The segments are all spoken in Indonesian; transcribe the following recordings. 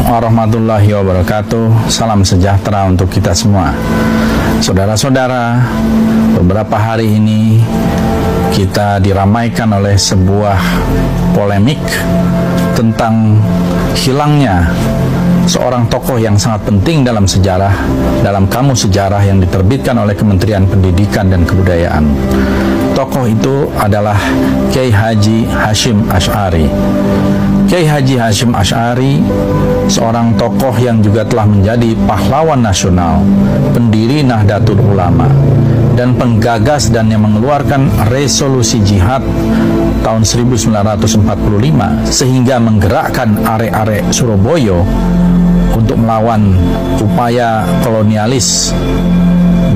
warahmatullahi wabarakatuh. Salam sejahtera untuk kita semua. Saudara-saudara, beberapa hari ini kita diramaikan oleh sebuah polemik tentang hilangnya seorang tokoh yang sangat penting dalam sejarah, dalam kamus sejarah yang diterbitkan oleh Kementerian Pendidikan dan Kebudayaan. Tokoh itu adalah Kiai Haji Hashim Asy'ari. Kiai Haji Hashim Asy'ari, seorang tokoh yang juga telah menjadi pahlawan nasional, pendiri Nahdlatul Ulama, dan penggagas dan yang mengeluarkan resolusi jihad tahun 1945 sehingga menggerakkan arek-arek Surabaya untuk melawan upaya kolonialis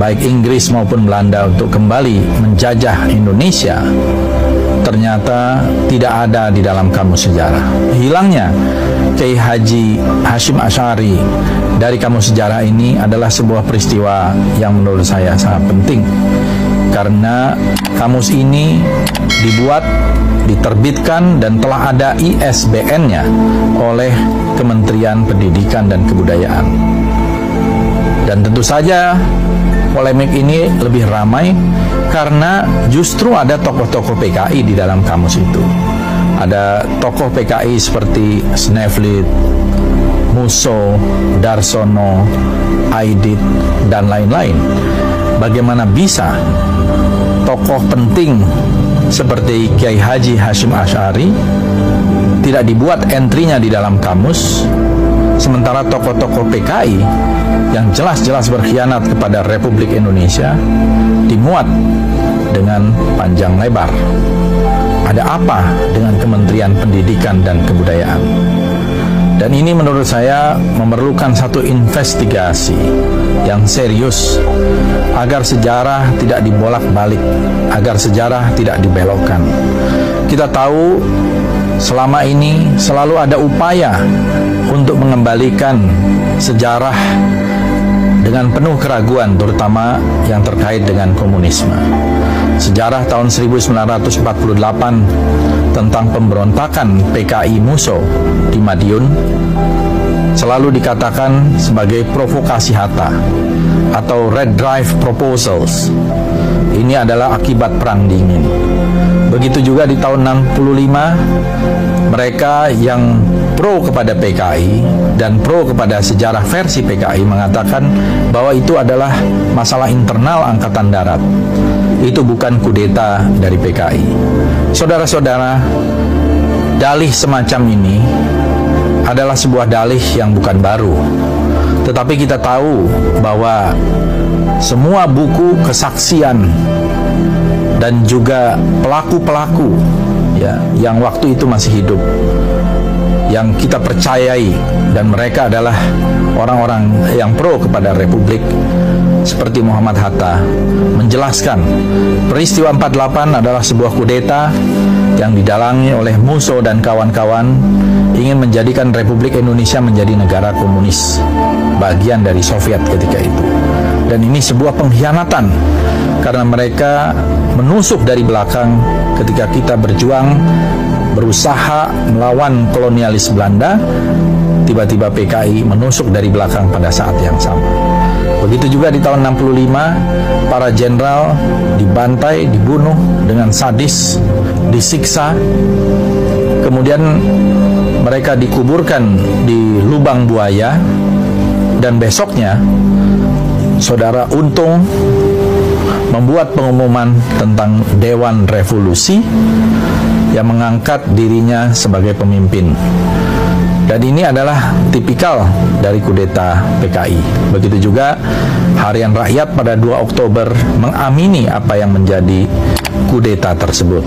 baik Inggris maupun Belanda untuk kembali menjajah Indonesia, ternyata tidak ada di dalam kamus sejarah. Hilangnya Kiai Haji Hashim Asy'ari dari kamus sejarah ini adalah sebuah peristiwa yang menurut saya sangat penting, karena kamus ini dibuat, diterbitkan, dan telah ada ISBN-nya oleh Kementerian Pendidikan dan Kebudayaan. Dan tentu saja polemik ini lebih ramai karena justru ada tokoh-tokoh PKI di dalam kamus itu. Ada tokoh PKI seperti Sneflit, Musso, Darsono, Aidit, dan lain-lain. Bagaimana bisa tokoh penting seperti Kiai Haji Hashim Asy'ari tidak dibuat entry-nya di dalam kamus, sementara tokoh-tokoh PKI yang jelas-jelas berkhianat kepada Republik Indonesia dimuat dengan panjang lebar. Ada apa dengan Kementerian Pendidikan dan Kebudayaan? Dan ini menurut saya memerlukan satu investigasi yang serius agar sejarah tidak dibolak-balik, agar sejarah tidak dibelokkan. Kita tahu selama ini selalu ada upaya untuk mengembalikan sejarah dengan penuh keraguan, terutama yang terkait dengan komunisme. Sejarah tahun 1948 tentang pemberontakan PKI Musso di Madiun selalu dikatakan sebagai provokasi Hatta atau Red Drive Proposals. Ini adalah akibat Perang Dingin. Begitu juga di tahun 65, mereka yang pro kepada PKI dan pro kepada sejarah versi PKI mengatakan bahwa itu adalah masalah internal Angkatan Darat. Itu bukan kudeta dari PKI. Saudara-saudara, dalih semacam ini adalah sebuah dalih yang bukan baru. Tetapi kita tahu bahwa semua buku kesaksian dan juga pelaku-pelaku ya, yang waktu itu masih hidup, yang kita percayai, dan mereka adalah orang-orang yang pro kepada Republik seperti Muhammad Hatta, menjelaskan peristiwa 48 adalah sebuah kudeta yang didalangi oleh Musso dan kawan-kawan ingin menjadikan Republik Indonesia menjadi negara komunis, bagian dari Soviet ketika itu. Dan ini sebuah pengkhianatan karena mereka menusuk dari belakang ketika kita berjuang berusaha melawan kolonialis Belanda. Tiba-tiba PKI menusuk dari belakang pada saat yang sama. Begitu juga di tahun 65, para jenderal dibantai, dibunuh dengan sadis, disiksa, kemudian mereka dikuburkan di lubang buaya, dan besoknya Saudara Untung membuat pengumuman tentang Dewan Revolusi yang mengangkat dirinya sebagai pemimpin. Dan ini adalah tipikal dari kudeta PKI. Begitu juga Harian Rakyat pada 2 Oktober mengamini apa yang menjadi kudeta tersebut.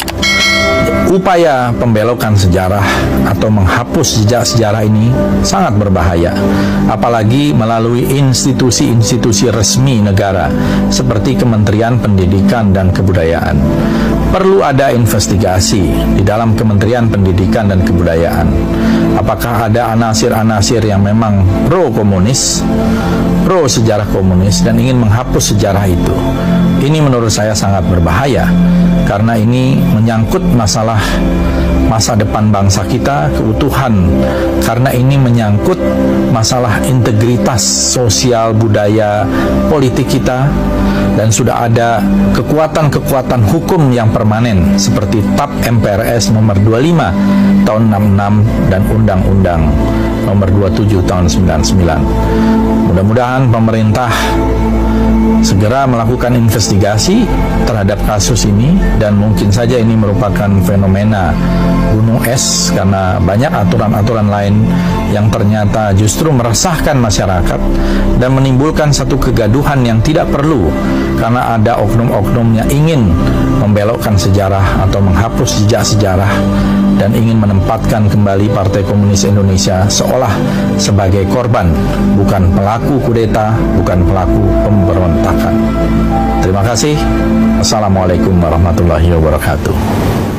Upaya pembelokan sejarah atau menghapus jejak sejarah ini sangat berbahaya, apalagi melalui institusi-institusi resmi negara seperti Kementerian Pendidikan dan Kebudayaan. Perlu ada investigasi di dalam Kementerian Pendidikan dan Kebudayaan. Apakah ada anasir-anasir yang memang pro-komunis, pro sejarah komunis, dan ingin menghapus sejarah itu? Ini menurut saya sangat berbahaya, karena ini menyangkut masalah masa depan bangsa kita, keutuhan, karena ini menyangkut masalah integritas sosial, budaya, politik kita, dan sudah ada kekuatan-kekuatan hukum yang permanen seperti TAP MPRS nomor 25 tahun 66 dan Undang-Undang nomor 27 tahun 99. Mudah-mudahan pemerintah segera melakukan investigasi terhadap kasus ini, dan mungkin saja ini merupakan fenomena gunung es karena banyak aturan-aturan lain yang ternyata justru meresahkan masyarakat dan menimbulkan satu kegaduhan yang tidak perlu karena ada oknum-oknum yang ingin membelokkan sejarah atau menghapus jejak sejarah dan ingin menempatkan kembali Partai Komunis Indonesia seolah sebagai korban, bukan pelaku kudeta, bukan pelaku pemberontakan. Terima kasih. Assalamualaikum warahmatullahi wabarakatuh.